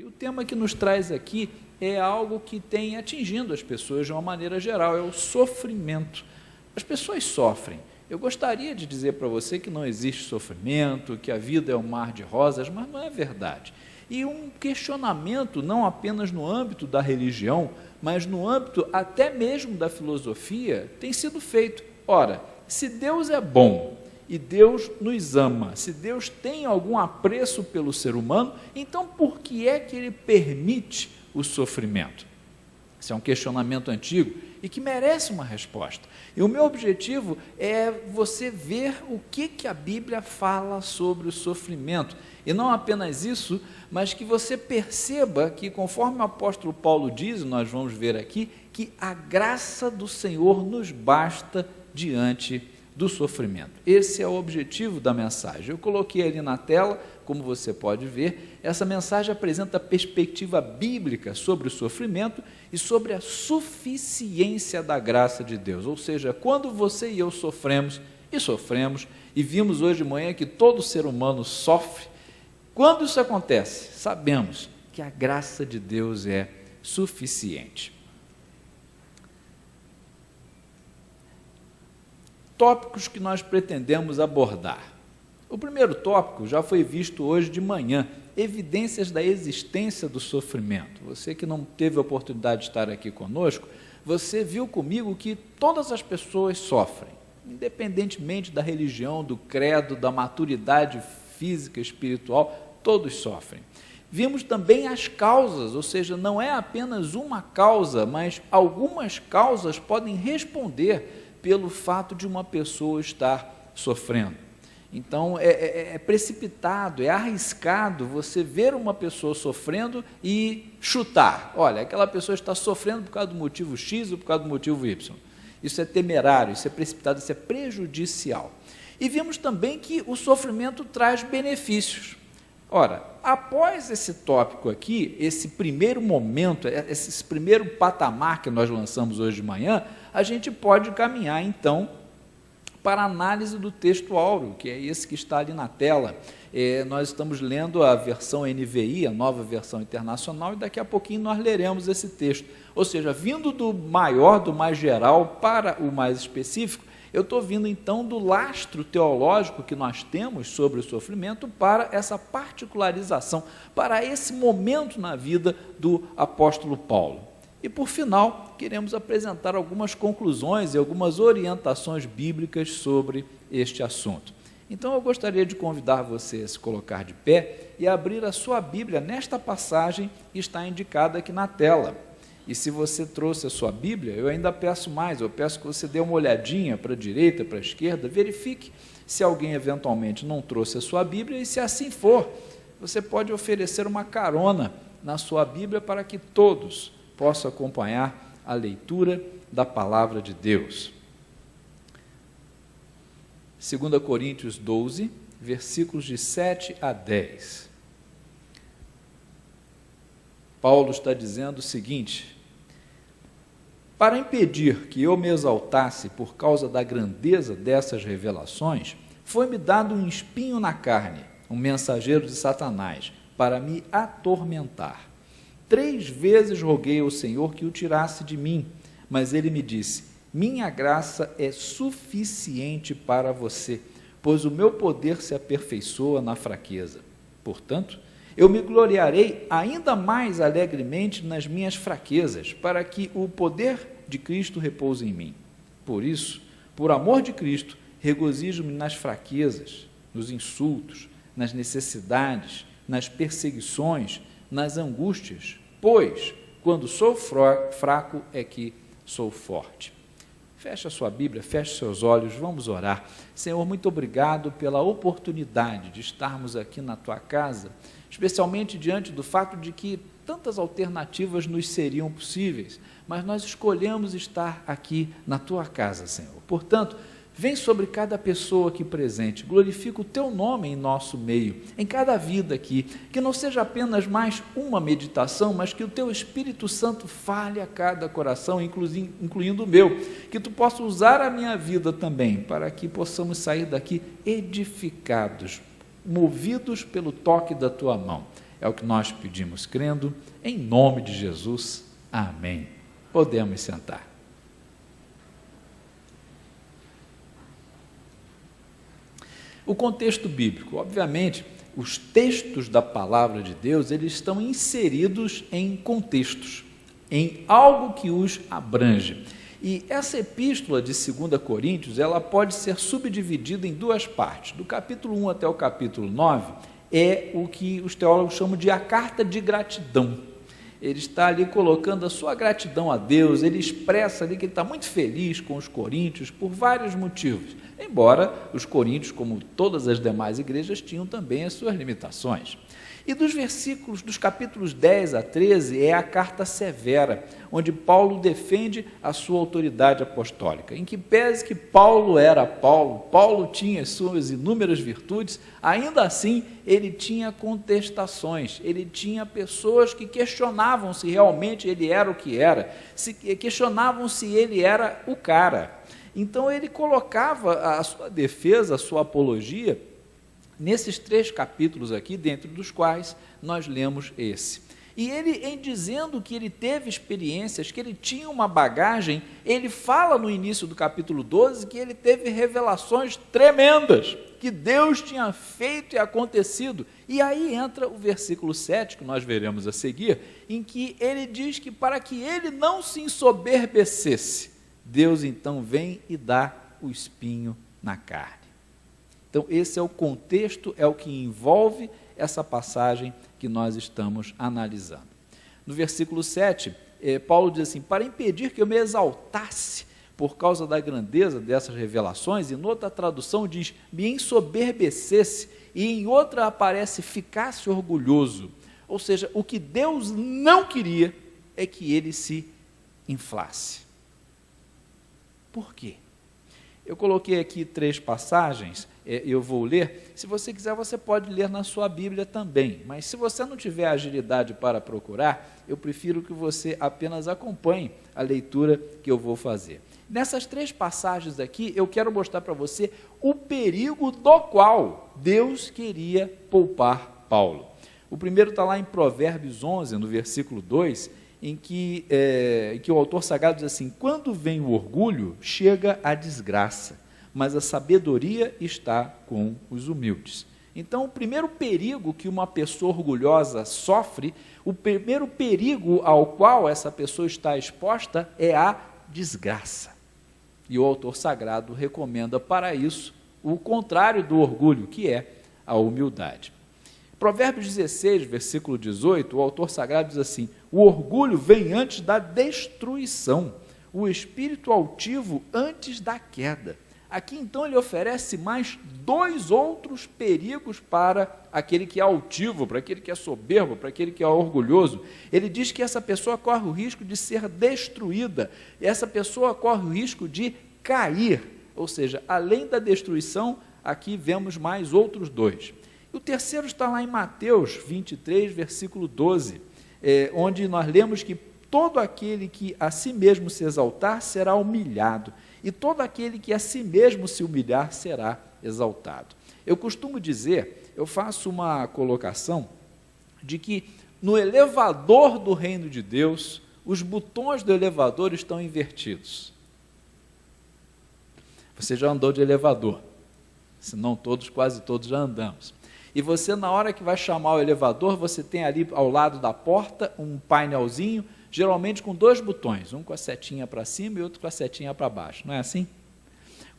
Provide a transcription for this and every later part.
E o tema que nos traz aqui é algo que tem atingindo as pessoas de uma maneira geral, é o sofrimento. As pessoas sofrem. Eu gostaria de dizer para você que não existe sofrimento, que a vida é um mar de rosas, mas não é verdade. E um questionamento, não apenas no âmbito da religião, mas no âmbito até mesmo da filosofia, tem sido feito. Ora, se Deus é bom e Deus nos ama, se Deus tem algum apreço pelo ser humano, então por que é que Ele permite o sofrimento? Esse é um questionamento antigo e que merece uma resposta. E o meu objetivo é você ver o que a Bíblia fala sobre o sofrimento. E não apenas isso, mas que você perceba que, conforme o apóstolo Paulo diz, nós vamos ver aqui, que a graça do Senhor nos basta diante do sofrimento. Esse é o objetivo da mensagem. Eu coloquei ali na tela, como você pode ver, essa mensagem apresenta a perspectiva bíblica sobre o sofrimento e sobre a suficiência da graça de Deus. Ou seja, quando você e eu sofremos, e vimos hoje de manhã que todo ser humano sofre, quando isso acontece, sabemos que a graça de Deus é suficiente. Tópicos que nós pretendemos abordar. O primeiro tópico já foi visto hoje de manhã, evidências da existência do sofrimento. Você que não teve a oportunidade de estar aqui conosco, você viu comigo que todas as pessoas sofrem, independentemente da religião, do credo, da maturidade física, espiritual, todos sofrem. Vimos também as causas, ou seja, não é apenas uma causa, mas algumas causas podem responder pelo fato de uma pessoa estar sofrendo. Então, é precipitado, é arriscado você ver uma pessoa sofrendo e chutar. Olha, aquela pessoa está sofrendo por causa do motivo X ou por causa do motivo Y. Isso é temerário, isso é precipitado, isso é prejudicial. E vimos também que o sofrimento traz benefícios. Ora, após esse tópico aqui, esse primeiro momento, esse primeiro patamar que nós lançamos hoje de manhã, a gente pode caminhar, então, para a análise do texto áureo, que é esse que está ali na tela. Nós estamos lendo a versão NVI, a nova versão internacional, e daqui a pouquinho nós leremos esse texto. Ou seja, vindo do maior, do mais geral, para o mais específico, eu estou vindo então do lastro teológico que nós temos sobre o sofrimento para essa particularização, para esse momento na vida do apóstolo Paulo. E por final, queremos apresentar algumas conclusões e algumas orientações bíblicas sobre este assunto. Então eu gostaria de convidar você a se colocar de pé e abrir a sua Bíblia nesta passagem que está indicada aqui na tela. E se você trouxe a sua Bíblia, eu ainda peço mais, eu peço que você dê uma olhadinha para a direita, para a esquerda, verifique se alguém eventualmente não trouxe a sua Bíblia, e se assim for, você pode oferecer uma carona na sua Bíblia para que todos possam acompanhar a leitura da palavra de Deus. 2 Coríntios 12, versículos de 7 a 10. Paulo está dizendo o seguinte: para impedir que eu me exaltasse por causa da grandeza dessas revelações, foi-me dado um espinho na carne, um mensageiro de Satanás, para me atormentar. 3 vezes roguei ao Senhor que o tirasse de mim, mas ele me disse: minha graça é suficiente para você, pois o meu poder se aperfeiçoa na fraqueza. Portanto, eu me gloriarei ainda mais alegremente nas minhas fraquezas, para que o poder de Cristo repouse em mim. Por isso, por amor de Cristo, regozijo-me nas fraquezas, nos insultos, nas necessidades, nas perseguições, nas angústias, pois, quando sou fraco, é que sou forte. Feche a sua Bíblia, feche seus olhos, vamos orar. Senhor, muito obrigado pela oportunidade de estarmos aqui na Tua casa, especialmente diante do fato de que tantas alternativas nos seriam possíveis, mas nós escolhemos estar aqui na Tua casa, Senhor. Portanto, vem sobre cada pessoa aqui presente, glorifica o Teu nome em nosso meio, em cada vida aqui, que não seja apenas mais uma meditação, mas que o Teu Espírito Santo fale a cada coração, incluindo o meu, que Tu possa usar a minha vida também, para que possamos sair daqui edificados, movidos pelo toque da Tua mão. É o que nós pedimos crendo, em nome de Jesus. Amém. Podemos sentar. O contexto bíblico, obviamente, os textos da palavra de Deus, eles estão inseridos em contextos, em algo que os abrange. E essa epístola de 2 Coríntios, ela pode ser subdividida em duas partes. Do capítulo 1 até o capítulo 9, é o que os teólogos chamam de a carta de gratidão. Ele está ali colocando a sua gratidão a Deus, ele expressa ali que ele está muito feliz com os coríntios por vários motivos, embora os coríntios, como todas as demais igrejas, tinham também as suas limitações. E dos capítulos 10 a 13, é a carta severa, onde Paulo defende a sua autoridade apostólica. Em que pese que Paulo era Paulo tinha as suas inúmeras virtudes, ainda assim ele tinha contestações, ele tinha pessoas que questionavam se realmente ele era o que era, questionavam se ele era o cara. Então ele colocava a sua defesa, a sua apologia, nesses 3 capítulos aqui, dentro dos quais nós lemos esse. E ele, em dizendo que ele teve experiências, que ele tinha uma bagagem, ele fala no início do capítulo 12 que ele teve revelações tremendas, que Deus tinha feito e acontecido. E aí entra o versículo 7, que nós veremos a seguir, em que ele diz que para que ele não se ensoberbecesse, Deus então vem e dá o espinho na carne. Então, esse é o contexto, é o que envolve essa passagem que nós estamos analisando. No versículo 7, Paulo diz assim: para impedir que eu me exaltasse por causa da grandeza dessas revelações, e noutra tradução diz, me ensoberbecesse, e em outra aparece, ficasse orgulhoso. Ou seja, o que Deus não queria é que ele se inflasse. Por quê? Eu coloquei aqui 3 passagens, eu vou ler. Se você quiser, você pode ler na sua Bíblia também, mas se você não tiver agilidade para procurar, eu prefiro que você apenas acompanhe a leitura que eu vou fazer. Nessas 3 passagens aqui, eu quero mostrar para você o perigo do qual Deus queria poupar Paulo. O primeiro está lá em Provérbios 11, no versículo 2, em que o autor sagrado diz assim: quando vem o orgulho, chega a desgraça, mas a sabedoria está com os humildes. Então, o primeiro perigo que uma pessoa orgulhosa sofre, o primeiro perigo ao qual essa pessoa está exposta é a desgraça. E o autor sagrado recomenda para isso o contrário do orgulho, que é a humildade. Provérbios 16, versículo 18, o autor sagrado diz assim: o orgulho vem antes da destruição, o espírito altivo antes da queda. Aqui então ele oferece mais 2 outros perigos para aquele que é altivo, para aquele que é soberbo, para aquele que é orgulhoso. Ele diz que essa pessoa corre o risco de ser destruída, essa pessoa corre o risco de cair, ou seja, além da destruição, aqui vemos mais outros 2. O terceiro está lá em Mateus 23, versículo 12, onde nós lemos que todo aquele que a si mesmo se exaltar será humilhado, e todo aquele que a si mesmo se humilhar será exaltado. Eu costumo dizer, eu faço uma colocação, de que no elevador do reino de Deus, os botões do elevador estão invertidos. Você já andou de elevador, se não todos, quase todos já andamos. E você, na hora que vai chamar o elevador, você tem ali ao lado da porta um painelzinho, geralmente com 2 botões, um com a setinha para cima e outro com a setinha para baixo, não é assim?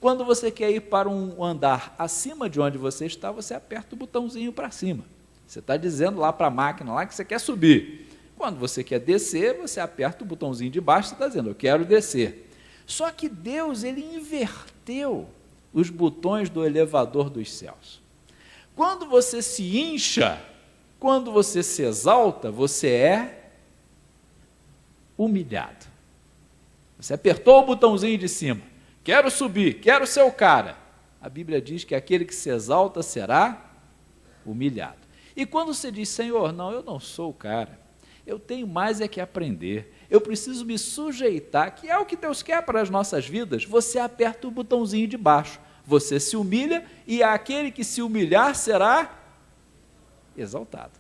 Quando você quer ir para um andar acima de onde você está, você aperta o botãozinho para cima. Você está dizendo lá para a máquina lá que você quer subir. Quando você quer descer, você aperta o botãozinho de baixo e está dizendo, eu quero descer. Só que Deus, ele inverteu os botões do elevador dos céus. Quando você se incha, quando você se exalta, você é humilhado. Você apertou o botãozinho de cima, quero subir, quero ser o cara. A Bíblia diz que aquele que se exalta será humilhado. E quando você diz, Senhor, não, eu não sou o cara, eu tenho mais é que aprender, eu preciso me sujeitar, que é o que Deus quer para as nossas vidas, você aperta o botãozinho de baixo, você se humilha e aquele que se humilhar será exaltado.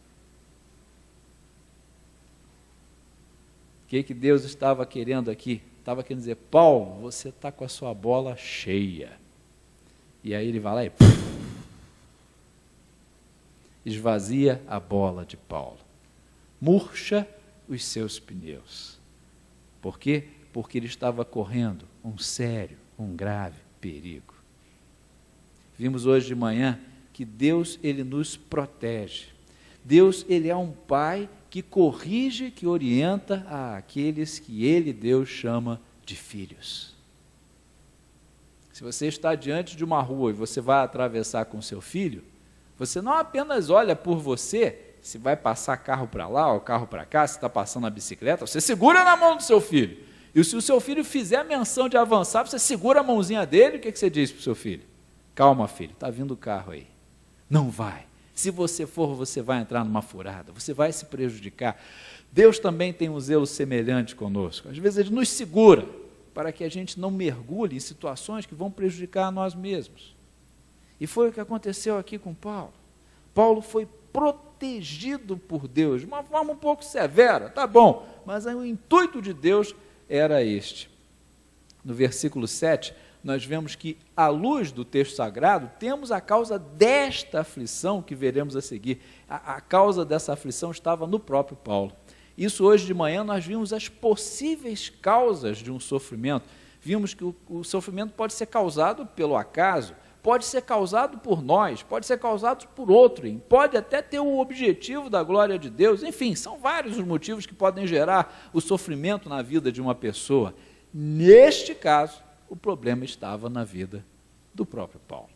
que Deus estava querendo aqui? Estava querendo dizer, Paulo, você está com a sua bola cheia. E aí ele vai lá e esvazia a bola de Paulo. Murcha os seus pneus. Por quê? Porque ele estava correndo um sério, um grave perigo. Vimos hoje de manhã que Deus, ele nos protege. Deus, ele é um pai que corrige, que orienta aqueles que ele, Deus, chama de filhos. Se você está diante de uma rua e você vai atravessar com seu filho, você não apenas olha por você, se vai passar carro para lá ou carro para cá, se está passando a bicicleta, você segura na mão do seu filho. E se o seu filho fizer menção de avançar, você segura a mãozinha dele, o que você diz para o seu filho? Calma, filho, está vindo o carro aí. Não vai. Se você for, você vai entrar numa furada, você vai se prejudicar. Deus também tem um zelo semelhante conosco. Às vezes ele nos segura para que a gente não mergulhe em situações que vão prejudicar a nós mesmos. E foi o que aconteceu aqui com Paulo. Paulo foi protegido por Deus, de uma forma um pouco severa, tá bom, mas o intuito de Deus era este. No versículo 7, nós vemos que, à luz do texto sagrado, temos a causa desta aflição que veremos a seguir. A causa dessa aflição estava no próprio Paulo. Isso hoje de manhã nós vimos as possíveis causas de um sofrimento. Vimos que o sofrimento pode ser causado pelo acaso, pode ser causado por nós, pode ser causado por outro, pode até ter o objetivo da glória de Deus. Enfim, são vários os motivos que podem gerar o sofrimento na vida de uma pessoa. Neste caso, o problema estava na vida do próprio Paulo,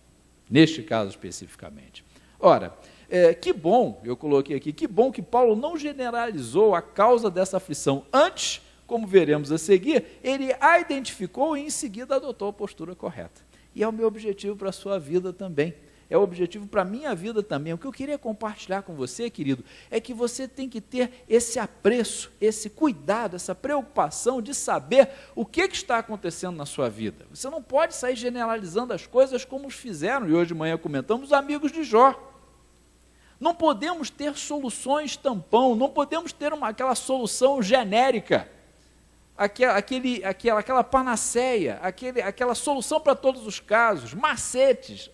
neste caso especificamente. Ora, que bom, eu coloquei aqui, que bom que Paulo não generalizou a causa dessa aflição. Antes, como veremos a seguir, ele a identificou e em seguida adotou a postura correta. E é o meu objetivo para a sua vida também. É o objetivo para a minha vida também. O que eu queria compartilhar com você, querido, é que você tem que ter esse apreço, esse cuidado, essa preocupação de saber o que está acontecendo na sua vida. Você não pode sair generalizando as coisas como fizeram, e hoje de manhã comentamos, os amigos de Jó. Não podemos ter soluções tampão, não podemos ter aquela solução genérica, aquela panaceia, aquela solução para todos os casos, macetes.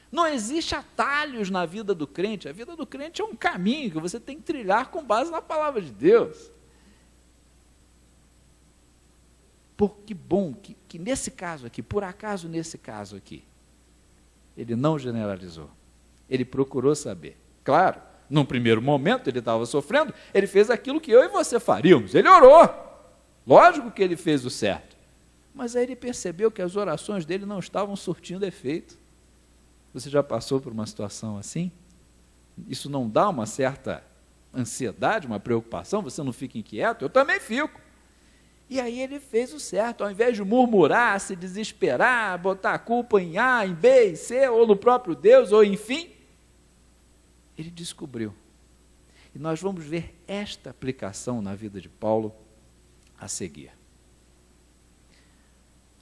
Não existe atalhos na vida do crente. A vida do crente é um caminho que você tem que trilhar com base na palavra de Deus. Que bom que nesse caso aqui, por acaso nesse caso aqui, ele não generalizou. Ele procurou saber. Claro, num primeiro momento ele estava sofrendo, ele fez aquilo que eu e você faríamos. Ele orou. Lógico que ele fez o certo. Mas aí ele percebeu que as orações dele não estavam surtindo efeito. Você já passou por uma situação assim? Isso não dá uma certa ansiedade, uma preocupação? Você não fica inquieto? Eu também fico. E aí ele fez o certo, ao invés de murmurar, se desesperar, botar a culpa em A, em B, em C, ou no próprio Deus, ou enfim, ele descobriu. E nós vamos ver esta aplicação na vida de Paulo a seguir.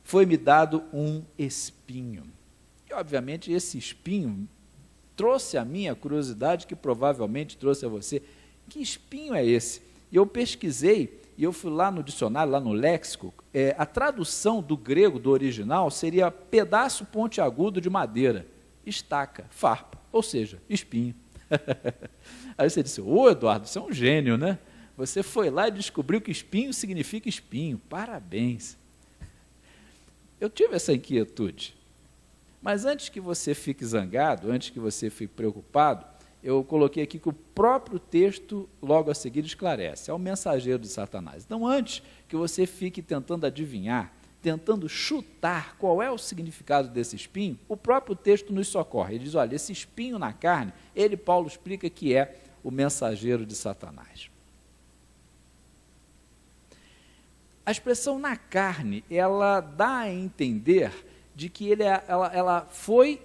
Foi-me dado um espinho. E, obviamente, esse espinho trouxe a mim a curiosidade que provavelmente trouxe a você. Que espinho é esse? E eu pesquisei, e eu fui lá no dicionário, lá no léxico, a tradução do grego, do original, seria pedaço pontiagudo de madeira, estaca, farpa, ou seja, espinho. Aí você disse, Eduardo, você é um gênio, né? Você foi lá e descobriu que espinho significa espinho. Parabéns. Eu tive essa inquietude. Mas antes que você fique zangado, antes que você fique preocupado, eu coloquei aqui que o próprio texto, logo a seguir, esclarece. É o mensageiro de Satanás. Então, antes que você fique tentando adivinhar, tentando chutar qual é o significado desse espinho, o próprio texto nos socorre. Ele diz, olha, esse espinho na carne, Paulo explica que é o mensageiro de Satanás. A expressão na carne, ela dá a entender de que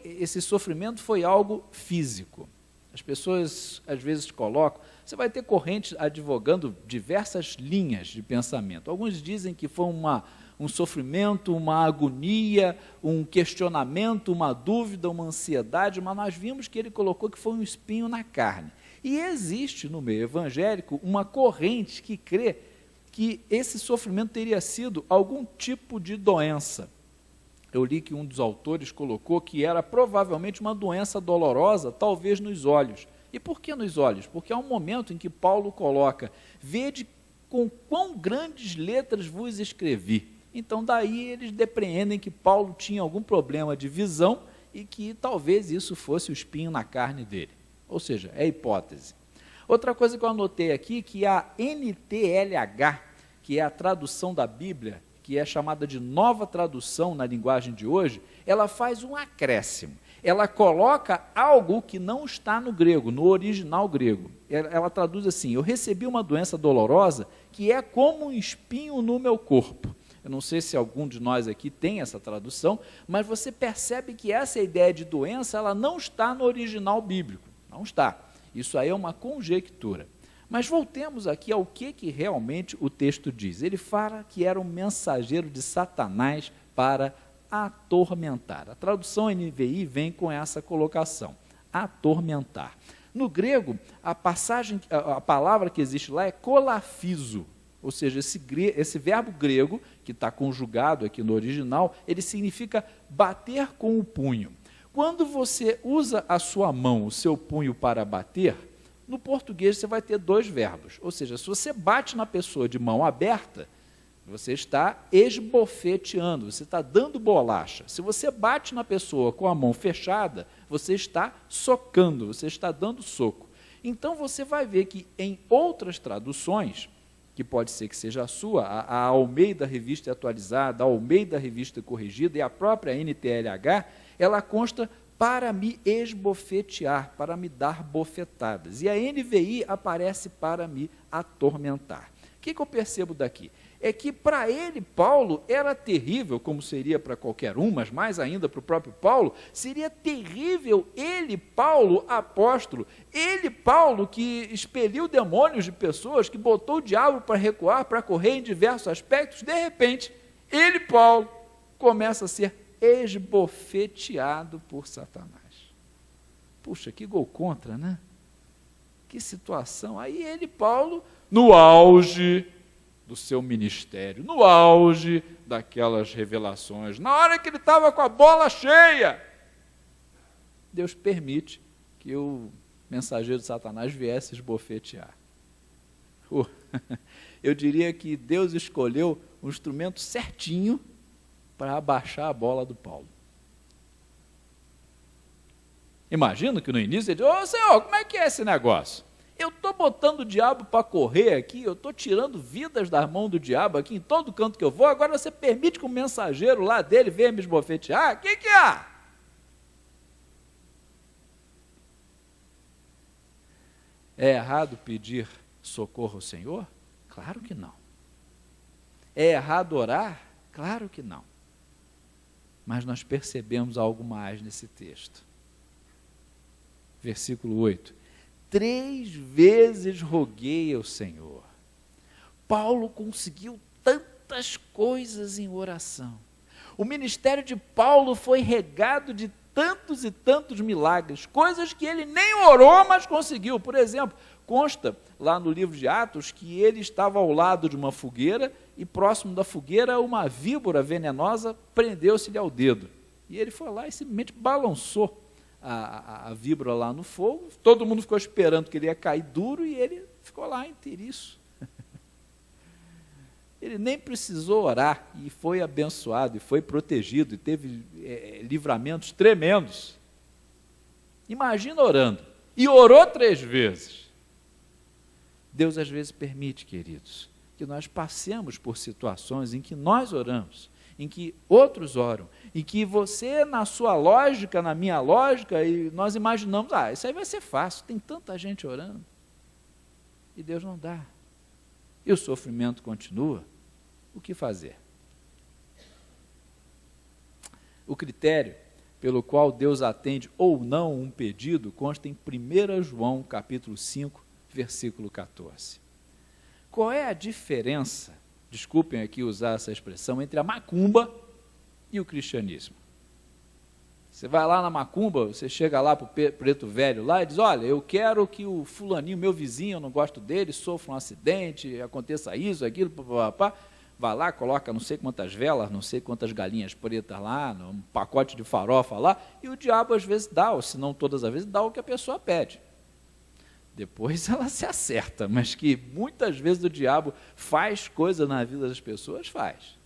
esse sofrimento foi algo físico. As pessoas às vezes colocam, você vai ter correntes advogando diversas linhas de pensamento. Alguns dizem que foi um sofrimento, uma agonia, um questionamento, uma dúvida, uma ansiedade, mas nós vimos que ele colocou que foi um espinho na carne. E existe no meio evangélico uma corrente que crê que esse sofrimento teria sido algum tipo de doença. Eu li que um dos autores colocou que era provavelmente uma doença dolorosa, talvez nos olhos. E por que nos olhos? Porque há um momento em que Paulo coloca: vede com quão grandes letras vos escrevi. Então daí eles depreendem que Paulo tinha algum problema de visão e que talvez isso fosse o espinho na carne dele. Ou seja, é hipótese. Outra coisa que eu anotei aqui, que a NTLH, que é a tradução da Bíblia, que é chamada de nova tradução na linguagem de hoje, ela faz um acréscimo. Ela coloca algo que não está no grego, no original grego. Ela traduz assim: eu recebi uma doença dolorosa que é como um espinho no meu corpo. Eu não sei se algum de nós aqui tem essa tradução, mas você percebe que essa ideia de doença, ela não está no original bíblico. Não está. Isso aí é uma conjectura. Mas voltemos aqui ao que realmente o texto diz. Ele fala que era um mensageiro de Satanás para atormentar. A tradução NVI vem com essa colocação: atormentar. No grego, a palavra que existe lá é kolafizo, ou seja, esse verbo grego, que está conjugado aqui no original, ele significa bater com o punho. Quando você usa a sua mão, o seu punho para bater, no português você vai ter dois verbos, ou seja, se você bate na pessoa de mão aberta, você está esbofeteando, você está dando bolacha. Se você bate na pessoa com a mão fechada, você está socando, você está dando soco. Então você vai ver que em outras traduções, que pode ser que seja a sua, a Almeida Revista Atualizada, a Almeida Revista Corrigida e a própria NTLH, ela consta para me esbofetear, para me dar bofetadas. E a NVI aparece para me atormentar. O que eu percebo daqui? É que para ele, Paulo, era terrível, como seria para qualquer um, mas mais ainda para o próprio Paulo, seria terrível ele, Paulo, apóstolo, ele, Paulo, que expeliu demônios de pessoas, que botou o diabo para recuar, para correr em diversos aspectos, de repente, ele, Paulo, começa a ser esbofeteado por Satanás. Puxa, que gol contra, né? Que situação. Aí ele, Paulo, no auge do seu ministério, no auge daquelas revelações, na hora que ele estava com a bola cheia, Deus permite que o mensageiro de Satanás viesse esbofetear. Eu diria que Deus escolheu um instrumento certinho para abaixar a bola do Paulo. Imagino que no início ele disse: ô Senhor, como é que é esse negócio? Eu estou botando o diabo para correr aqui, eu estou tirando vidas da mão do diabo aqui em todo canto que eu vou, agora você permite que o mensageiro lá dele venha me esbofetear? O que há? É errado pedir socorro ao Senhor? Claro que não. É errado orar? Claro que não. Mas nós percebemos algo mais nesse texto. Versículo 8. 3 vezes roguei ao Senhor. Paulo conseguiu tantas coisas em oração. O ministério de Paulo foi regado de tantos e tantos milagres, coisas que ele nem orou, mas conseguiu. Por exemplo, consta lá no livro de Atos que ele estava ao lado de uma fogueira e próximo da fogueira uma víbora venenosa prendeu-se-lhe ao dedo. E ele foi lá e simplesmente balançou a víbora lá no fogo, todo mundo ficou esperando que ele ia cair duro e ele ficou lá inteiriço. Ele nem precisou orar e foi abençoado, e foi protegido, e teve livramentos tremendos. Imagina orando, e orou 3 vezes. Deus às vezes permite, queridos, que nós passemos por situações em que nós oramos, em que outros oram, em que você, na sua lógica, na minha lógica, e nós imaginamos, isso aí vai ser fácil, tem tanta gente orando. E Deus não dá. E o sofrimento continua. O que fazer? O critério pelo qual Deus atende ou não um pedido consta em 1 João, capítulo 5, versículo 14. Qual é a diferença, desculpem aqui usar essa expressão, entre a macumba e o cristianismo? Você vai lá na macumba, você chega lá para o preto velho lá e diz, olha, eu quero que o fulaninho, meu vizinho, eu não gosto dele, sofra um acidente, aconteça isso, aquilo, papapá. Vai lá, coloca não sei quantas velas, não sei quantas galinhas pretas lá, um pacote de farofa lá, e o diabo às vezes dá, ou se não todas as vezes, dá o que a pessoa pede. Depois ela se acerta, mas que muitas vezes o diabo faz coisa na vida das pessoas, faz.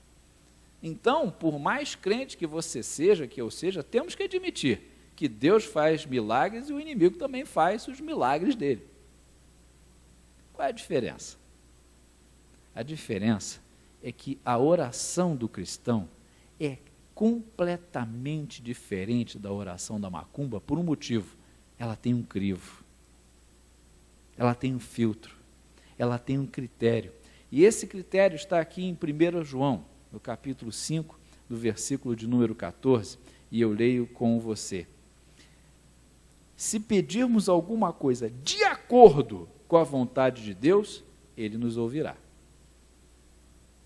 Então, por mais crente que você seja, que eu seja, temos que admitir que Deus faz milagres e o inimigo também faz os milagres dele. Qual é a diferença? A diferença é que a oração do cristão é completamente diferente da oração da macumba por um motivo. Ela tem um crivo, ela tem um filtro, ela tem um critério. E esse critério está aqui em 1 João, no capítulo 5, do versículo de número 14, e eu leio com você. Se pedirmos alguma coisa de acordo com a vontade de Deus, Ele nos ouvirá.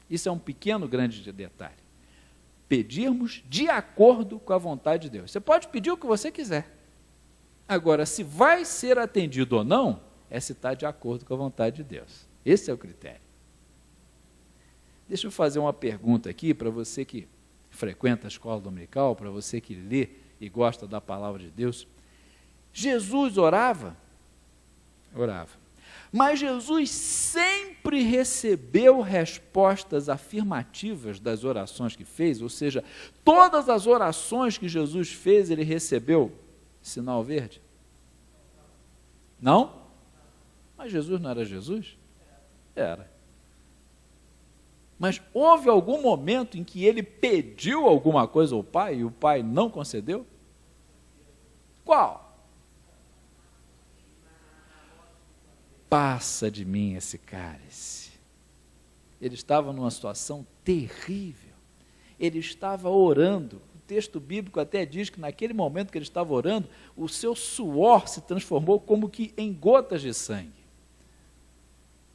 Isso é um pequeno, grande detalhe. Pedirmos de acordo com a vontade de Deus. Você pode pedir o que você quiser. Agora, se vai ser atendido ou não, é se está de acordo com a vontade de Deus. Esse é o critério. Deixa eu fazer uma pergunta aqui para você que frequenta a escola dominical, para você que lê e gosta da palavra de Deus. Jesus orava? Orava. Mas Jesus sempre recebeu respostas afirmativas das orações que fez, ou seja, todas as orações que Jesus fez, ele recebeu sinal verde? Não? Mas Jesus não era Jesus? Era. Mas houve algum momento em que ele pediu alguma coisa ao Pai e o Pai não concedeu? Qual? Passa de mim esse cálice. Ele estava numa situação terrível. Ele estava orando. O texto bíblico até diz que naquele momento que ele estava orando, o seu suor se transformou como que em gotas de sangue.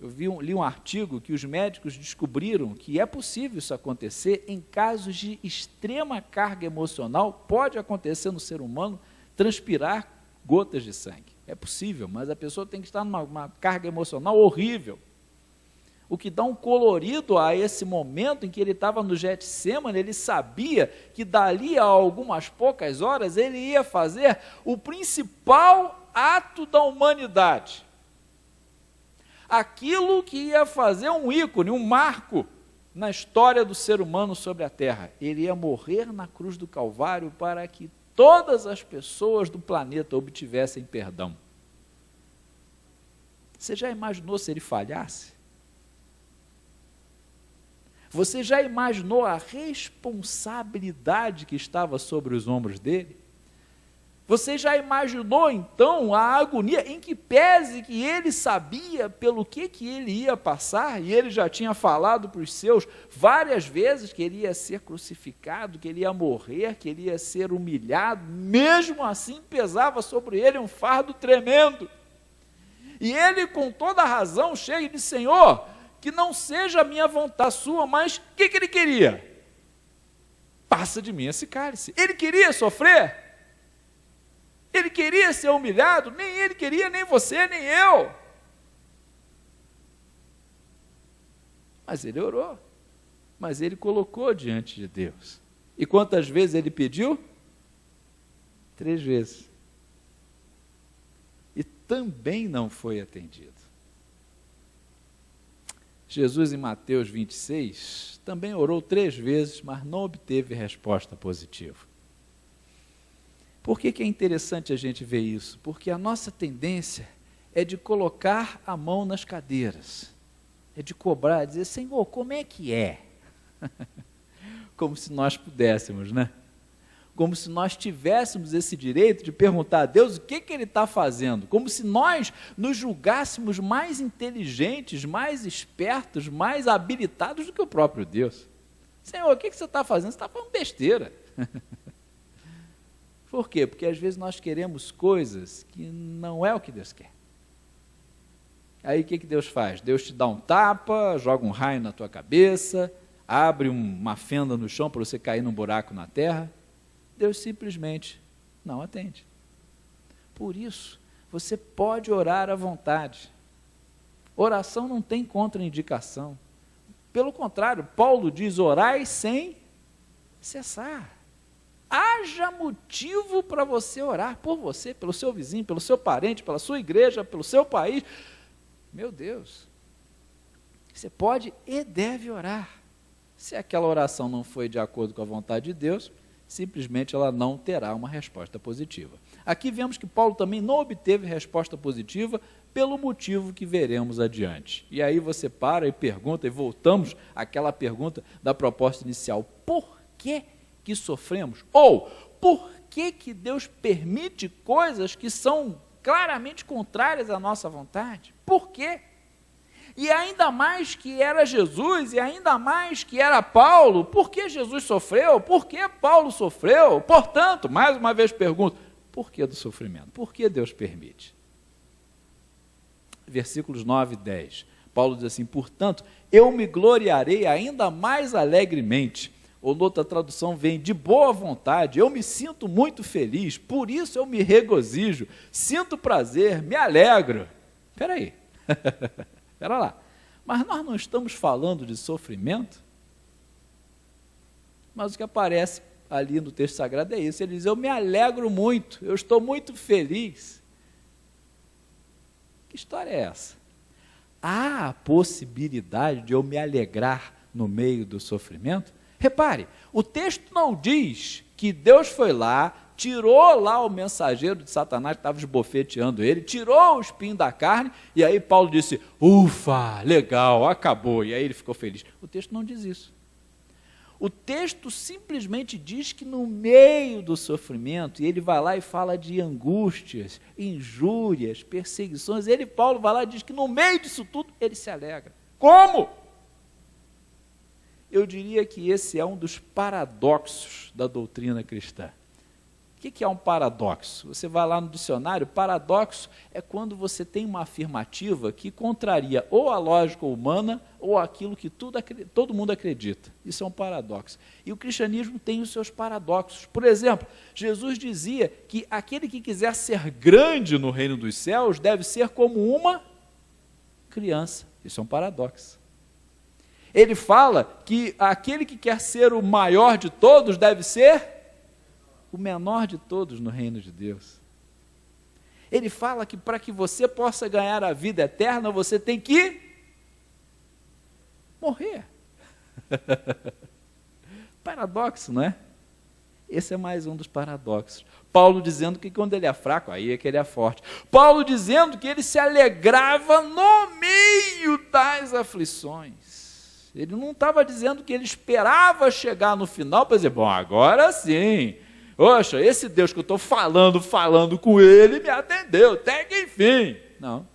Eu li um artigo que os médicos descobriram que é possível isso acontecer em casos de extrema carga emocional, pode acontecer no ser humano transpirar gotas de sangue. É possível, mas a pessoa tem que estar numa carga emocional horrível. O que dá um colorido a esse momento em que ele estava no Getsêmani, ele sabia que dali a algumas poucas horas ele ia fazer o principal ato da humanidade. Aquilo que ia fazer um ícone, um marco na história do ser humano sobre a terra. Ele ia morrer na cruz do Calvário para que todas as pessoas do planeta obtivessem perdão. Você já imaginou se ele falhasse? Você já imaginou a responsabilidade que estava sobre os ombros dele? Você já imaginou, então, a agonia, em que pese que ele sabia pelo que ele ia passar, e ele já tinha falado para os seus várias vezes que ele ia ser crucificado, que ele ia morrer, que ele ia ser humilhado, mesmo assim pesava sobre ele um fardo tremendo. E ele, com toda a razão, chega e diz, Senhor, que não seja a minha vontade sua, mas o que ele queria? Passa de mim esse cálice. Ele queria sofrer? Ele queria ser humilhado? Nem ele queria, nem você, nem eu. Mas ele orou. Mas ele colocou diante de Deus. E quantas vezes ele pediu? 3 vezes. E também não foi atendido. Jesus, em Mateus 26, também orou 3 vezes, mas não obteve resposta positiva. Por que é interessante a gente ver isso? Porque a nossa tendência é de colocar a mão nas cadeiras, é de cobrar, dizer, Senhor, como é que é? Como se nós pudéssemos, né? Como se nós tivéssemos esse direito de perguntar a Deus o que Ele está fazendo, como se nós nos julgássemos mais inteligentes, mais espertos, mais habilitados do que o próprio Deus. Senhor, o que você está fazendo? Você está falando besteira. Por quê? Porque às vezes nós queremos coisas que não é o que Deus quer. Aí o que Deus faz? Deus te dá um tapa, joga um raio na tua cabeça, abre uma fenda no chão para você cair num buraco na terra. Deus simplesmente não atende. Por isso, você pode orar à vontade. Oração não tem contraindicação. Pelo contrário, Paulo diz: orai sem cessar. Haja motivo para você orar por você, pelo seu vizinho, pelo seu parente, pela sua igreja, pelo seu país. Meu Deus, você pode e deve orar. Se aquela oração não foi de acordo com a vontade de Deus, simplesmente ela não terá uma resposta positiva. Aqui vemos que Paulo também não obteve resposta positiva pelo motivo que veremos adiante. E aí você para e pergunta, e voltamos àquela pergunta da proposta inicial: por que sofremos? Ou, por que Deus permite coisas que são claramente contrárias à nossa vontade? Por quê? E ainda mais que era Jesus, e ainda mais que era Paulo, por que Jesus sofreu? Por que Paulo sofreu? Portanto, mais uma vez pergunto, por que do sofrimento? Por que Deus permite? Versículos 9 e 10, Paulo diz assim: portanto, eu me gloriarei ainda mais alegremente. Ou noutra tradução vem: de boa vontade, eu me sinto muito feliz, por isso eu me regozijo, sinto prazer, me alegro. Espera aí, espera lá, mas nós não estamos falando de sofrimento? Mas o que aparece ali no texto sagrado é isso, ele diz: eu me alegro muito, eu estou muito feliz. Que história é essa? Há a possibilidade de eu me alegrar no meio do sofrimento? Repare, o texto não diz que Deus foi lá, tirou lá o mensageiro de Satanás que estava esbofeteando ele, tirou o espinho da carne, e aí Paulo disse: ufa, legal, acabou, e aí ele ficou feliz. O texto não diz isso. O texto simplesmente diz que no meio do sofrimento, e ele vai lá e fala de angústias, injúrias, perseguições, Paulo vai lá e diz que no meio disso tudo ele se alegra. Como? Eu diria que esse é um dos paradoxos da doutrina cristã. O que é um paradoxo? Você vai lá no dicionário, paradoxo é quando você tem uma afirmativa que contraria ou a lógica humana ou aquilo que todo mundo acredita. Isso é um paradoxo. E o cristianismo tem os seus paradoxos. Por exemplo, Jesus dizia que aquele que quiser ser grande no reino dos céus deve ser como uma criança. Isso é um paradoxo. Ele fala que aquele que quer ser o maior de todos deve ser o menor de todos no reino de Deus. Ele fala que para que você possa ganhar a vida eterna, você tem que morrer. Paradoxo, não é? Esse é mais um dos paradoxos. Paulo dizendo que quando ele é fraco, aí é que ele é forte. Paulo dizendo que ele se alegrava no meio das aflições. Ele não estava dizendo que ele esperava chegar no final para dizer: bom, agora sim, poxa, esse Deus que eu estou falando com ele me atendeu, até que enfim. Não.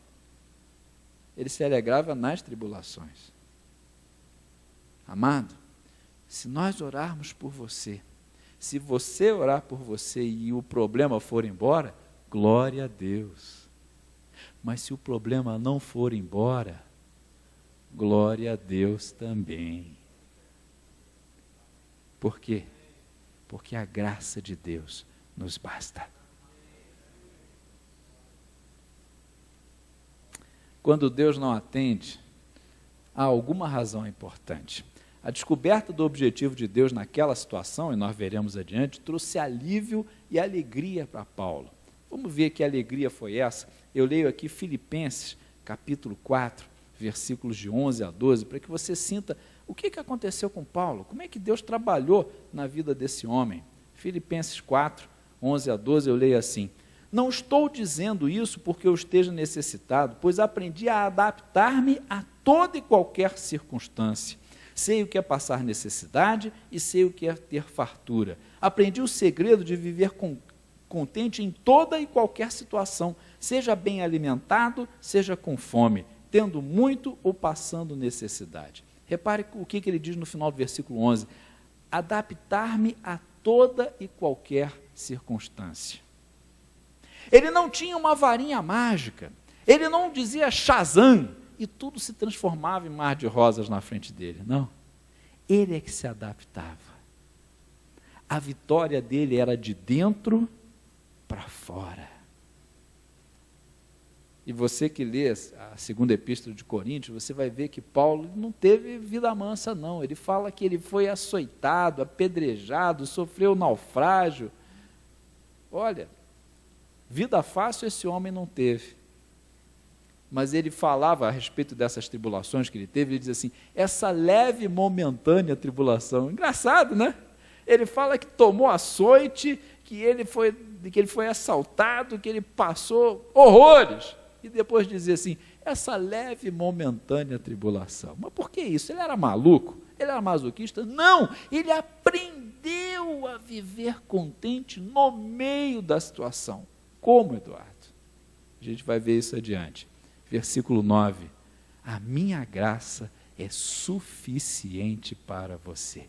Ele se alegrava nas tribulações. Amado, se nós orarmos por você, se você orar por você e o problema for embora, glória a Deus. Mas se o problema não for embora, glória a Deus também. Por quê? Porque a graça de Deus nos basta. Quando Deus não atende, há alguma razão importante. A descoberta do objetivo de Deus naquela situação, e nós veremos adiante, trouxe alívio e alegria para Paulo. Vamos ver que alegria foi essa? Eu leio aqui Filipenses, capítulo 4, versículos de 11 a 12, para que você sinta o que aconteceu com Paulo, como é que Deus trabalhou na vida desse homem. Filipenses 4, 11 a 12, eu leio assim: não estou dizendo isso porque eu esteja necessitado, pois aprendi a adaptar-me a toda e qualquer circunstância. Sei o que é passar necessidade e sei o que é ter fartura. Aprendi o segredo de viver contente em toda e qualquer situação, seja bem alimentado, seja com fome, tendo muito ou passando necessidade. Repare o que ele diz no final do versículo 11: adaptar-me a toda e qualquer circunstância. Ele não tinha uma varinha mágica, ele não dizia Shazam, e tudo se transformava em mar de rosas na frente dele, não. Ele é que se adaptava. A vitória dele era de dentro para fora. E você que lê a segunda epístola de Coríntios, você vai ver que Paulo não teve vida mansa, não. Ele fala que ele foi açoitado, apedrejado, sofreu naufrágio. Olha, vida fácil esse homem não teve. Mas ele falava a respeito dessas tribulações que ele teve, ele diz assim, essa leve e momentânea tribulação. Engraçado, né? Ele fala que tomou açoite, que ele foi assaltado, que ele passou horrores. E depois dizia assim, essa leve e momentânea tribulação. Mas por que isso? Ele era maluco? Ele era masoquista? Não! Ele aprendeu a viver contente no meio da situação. Como, Eduardo? A gente vai ver isso adiante. Versículo 9. A minha graça é suficiente para você.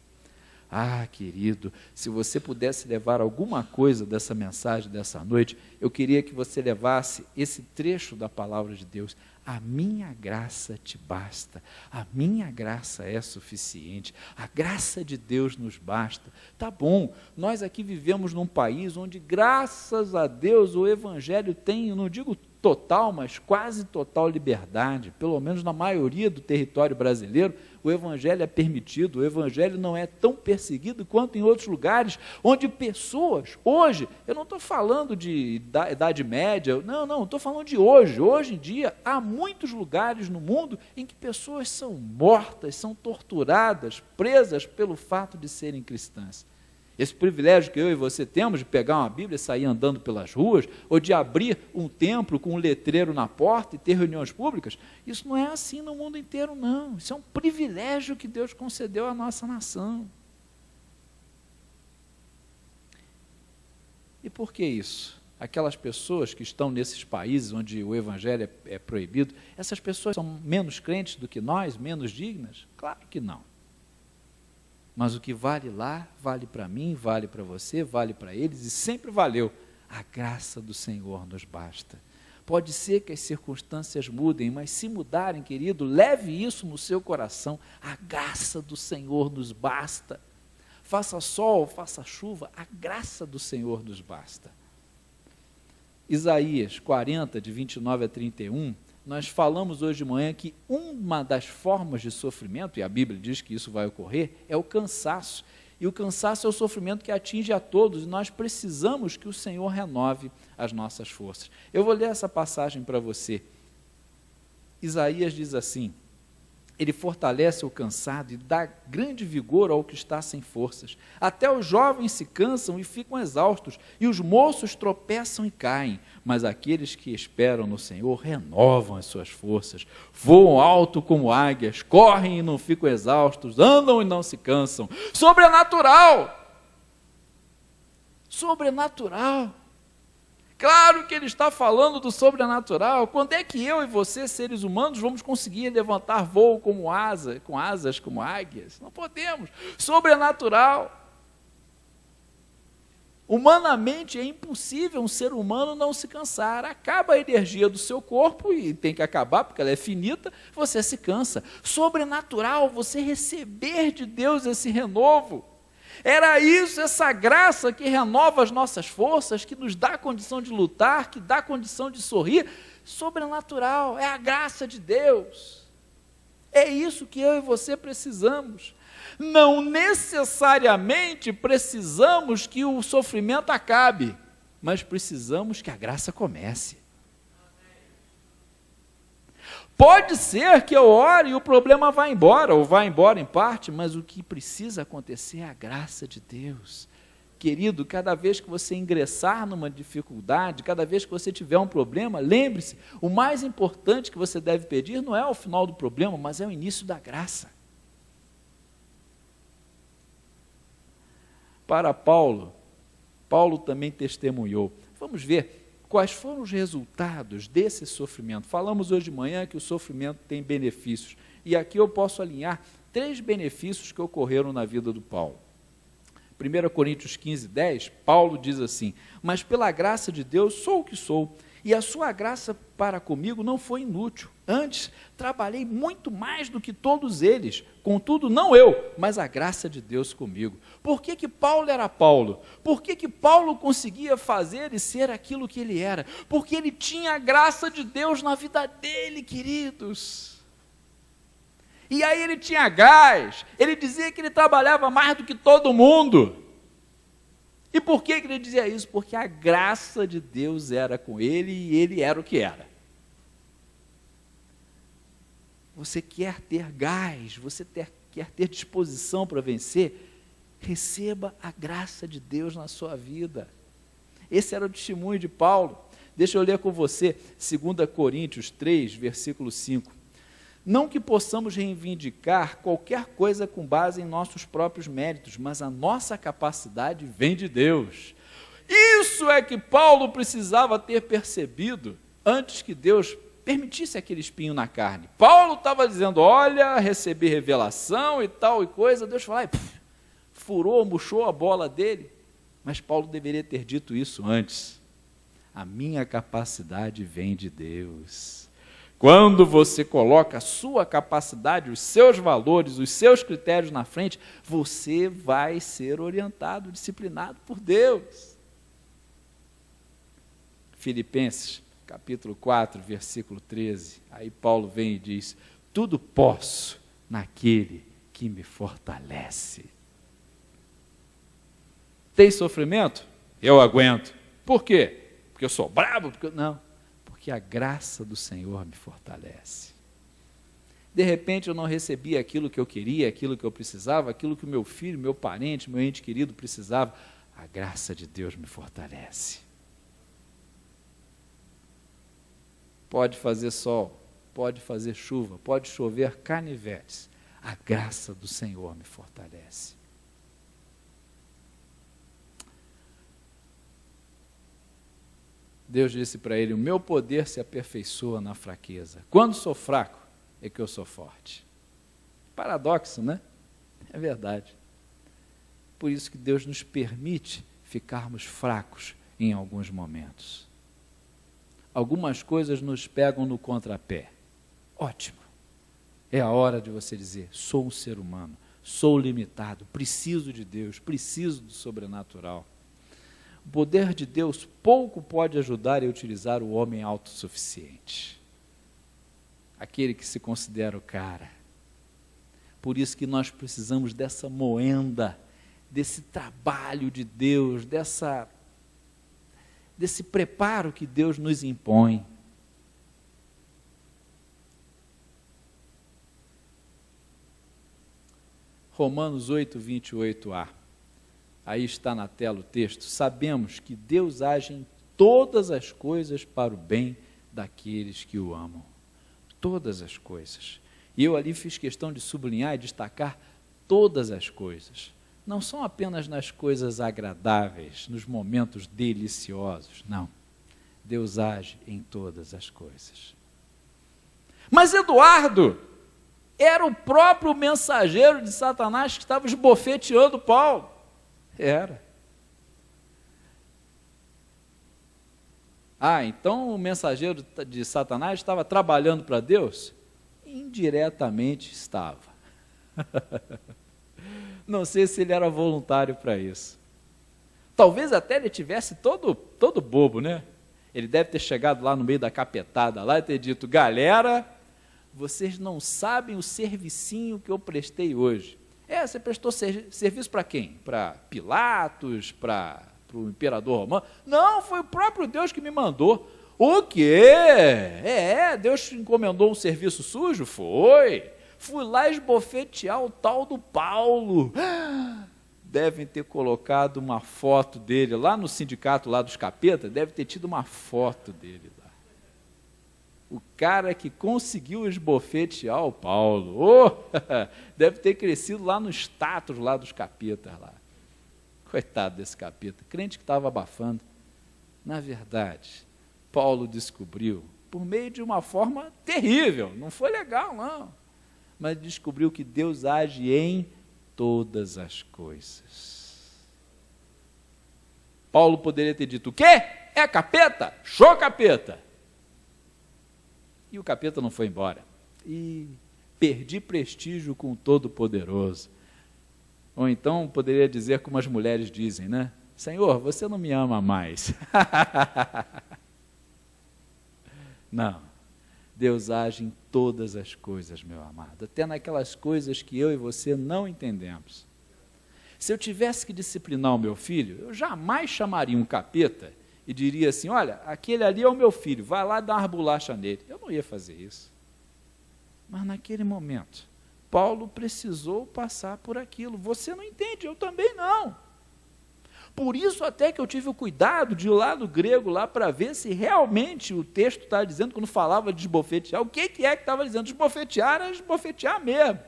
Ah, querido, se você pudesse levar alguma coisa dessa mensagem dessa noite, eu queria que você levasse esse trecho da palavra de Deus. A minha graça te basta, a minha graça é suficiente, a graça de Deus nos basta. Tá bom, nós aqui vivemos num país onde, graças a Deus, o Evangelho tem, eu não digo total, mas quase total liberdade, pelo menos na maioria do território brasileiro, o Evangelho é permitido, o Evangelho não é tão perseguido quanto em outros lugares, onde pessoas, hoje, eu não estou falando da Idade Média, não, estou falando de hoje em dia, há muitos lugares no mundo em que pessoas são mortas, são torturadas, presas pelo fato de serem cristãs. Esse privilégio que eu e você temos de pegar uma Bíblia e sair andando pelas ruas, ou de abrir um templo com um letreiro na porta e ter reuniões públicas, isso não é assim no mundo inteiro, não. Isso é um privilégio que Deus concedeu à nossa nação. E por que isso? Aquelas pessoas que estão nesses países onde o Evangelho é proibido, essas pessoas são menos crentes do que nós, menos dignas? Claro que não. Mas o que vale lá, vale para mim, vale para você, vale para eles e sempre valeu. A graça do Senhor nos basta. Pode ser que as circunstâncias mudem, mas se mudarem, querido, leve isso no seu coração. A graça do Senhor nos basta. Faça sol, faça chuva, a graça do Senhor nos basta. Isaías 40, de 29 a 31, nós falamos hoje de manhã que uma das formas de sofrimento, e a Bíblia diz que isso vai ocorrer, é o cansaço. E o cansaço é o sofrimento que atinge a todos, e nós precisamos que o Senhor renove as nossas forças. Eu vou ler essa passagem para você. Isaías diz assim, ele fortalece o cansado e dá grande vigor ao que está sem forças. Até os jovens se cansam e ficam exaustos, e os moços tropeçam e caem. Mas aqueles que esperam no Senhor renovam as suas forças, voam alto como águias, correm e não ficam exaustos, andam e não se cansam. Sobrenatural! Sobrenatural! Claro que ele está falando do sobrenatural. Quando é que eu e você, seres humanos, vamos conseguir levantar voo com asas como águias? Não podemos. Sobrenatural. Humanamente é impossível um ser humano não se cansar. Acaba a energia do seu corpo, e tem que acabar porque ela é finita, você se cansa. Sobrenatural, você receber de Deus esse renovo. Era isso, essa graça que renova as nossas forças, que nos dá a condição de lutar, que dá a condição de sorrir. Sobrenatural, é a graça de Deus. É isso que eu e você precisamos. Não necessariamente precisamos que o sofrimento acabe, mas precisamos que a graça comece. Pode ser que eu ore e o problema vá embora, ou vá embora em parte, mas o que precisa acontecer é a graça de Deus. Querido, cada vez que você ingressar numa dificuldade, cada vez que você tiver um problema, lembre-se, o mais importante que você deve pedir não é o final do problema, mas é o início da graça. Para Paulo também testemunhou. Vamos ver quais foram os resultados desse sofrimento. Falamos hoje de manhã que o sofrimento tem benefícios. E aqui eu posso alinhar 3 benefícios que ocorreram na vida do Paulo. 1 Coríntios 15, 10, Paulo diz assim, mas pela graça de Deus sou o que sou, E a sua graça para comigo não foi inútil. Antes, trabalhei muito mais do que todos eles. Contudo, não eu, mas a graça de Deus comigo. Por que que Paulo era Paulo? Por que que Paulo conseguia fazer e ser aquilo que ele era? Porque ele tinha a graça de Deus na vida dele, queridos. E aí ele tinha gás. Ele dizia que ele trabalhava mais do que todo mundo. E por que ele dizia isso? Porque a graça de Deus era com ele e ele era o que era. Você quer ter gás, você quer ter disposição para vencer? Receba a graça de Deus na sua vida. Esse era o testemunho de Paulo. Deixa eu ler com você, 2 Coríntios 3, versículo 5. Não que possamos reivindicar qualquer coisa com base em nossos próprios méritos, mas a nossa capacidade vem de Deus. Isso é que Paulo precisava ter percebido antes que Deus permitisse aquele espinho na carne. Paulo estava dizendo, olha, recebi revelação e tal e coisa. Deus falou, furou, murchou a bola dele. Mas Paulo deveria ter dito isso antes. A minha capacidade vem de Deus. Quando você coloca a sua capacidade, os seus valores, os seus critérios na frente, você vai ser orientado, disciplinado por Deus. Filipenses, capítulo 4, versículo 13. Aí Paulo vem e diz, tudo posso naquele que me fortalece. Tem sofrimento? Eu aguento. Por quê? Porque eu sou brabo? Não. Porque a graça do Senhor me fortalece. De repente eu não recebi aquilo que eu queria, aquilo que eu precisava, aquilo que o meu filho, meu parente, meu ente querido precisava. A graça de Deus me fortalece. Pode fazer sol, pode fazer chuva, pode chover canivetes. A graça do Senhor me fortalece. Deus disse para ele, o meu poder se aperfeiçoa na fraqueza. Quando sou fraco, é que eu sou forte. Paradoxo, né? É verdade. Por isso que Deus nos permite ficarmos fracos em alguns momentos. Algumas coisas nos pegam no contrapé. Ótimo. É a hora de você dizer, sou um ser humano, sou limitado, preciso de Deus, preciso do sobrenatural. O poder de Deus pouco pode ajudar e utilizar o homem autossuficiente. Aquele que se considera o cara. Por isso que nós precisamos dessa moenda, desse trabalho de Deus, desse preparo que Deus nos impõe. Romanos 8, 28a. Aí está na tela o texto. Sabemos que Deus age em todas as coisas para o bem daqueles que o amam. Todas as coisas. E eu ali fiz questão de sublinhar e destacar todas as coisas. Não são apenas nas coisas agradáveis, nos momentos deliciosos. Não. Deus age em todas as coisas. Mas Eduardo era o próprio mensageiro de Satanás que estava esbofeteando Paulo. Era. Então o mensageiro de Satanás estava trabalhando para Deus? Indiretamente estava. Não sei se ele era voluntário para isso. Talvez até ele tivesse todo bobo, né? Ele deve ter chegado lá no meio da capetada lá e ter dito, galera, vocês não sabem o servicinho que eu prestei hoje. Você prestou serviço para quem? Para Pilatos? Para o imperador romano? Não, foi o próprio Deus que me mandou. O quê? Deus te encomendou um serviço sujo? Foi. Fui lá esbofetear o tal do Paulo. Devem ter colocado uma foto dele lá no sindicato lá dos capetas, deve ter tido uma foto dele lá. O cara que conseguiu esbofetear o Paulo, deve ter crescido lá no status lá dos capetas lá. Coitado desse capeta, crente que estava abafando. Na verdade, Paulo descobriu, por meio de uma forma terrível, não foi legal não, mas descobriu que Deus age em todas as coisas. Paulo poderia ter dito, o quê? É capeta? Show capeta! E o capeta não foi embora. E perdi prestígio com o Todo-Poderoso. Ou então poderia dizer como as mulheres dizem, né? Senhor, você não me ama mais. Não. Deus age em todas as coisas, meu amado. Até naquelas coisas que eu e você não entendemos. Se eu tivesse que disciplinar o meu filho, eu jamais chamaria um capeta e diria assim, olha, aquele ali é o meu filho, vai lá dar uma bolacha nele. Eu não ia fazer isso. Mas naquele momento, Paulo precisou passar por aquilo. Você não entende, eu também não. Por isso até que eu tive o cuidado de ir lá no grego lá para ver se realmente o texto está dizendo, quando falava de esbofetear, o que é que estava dizendo? Esbofetear era esbofetear mesmo.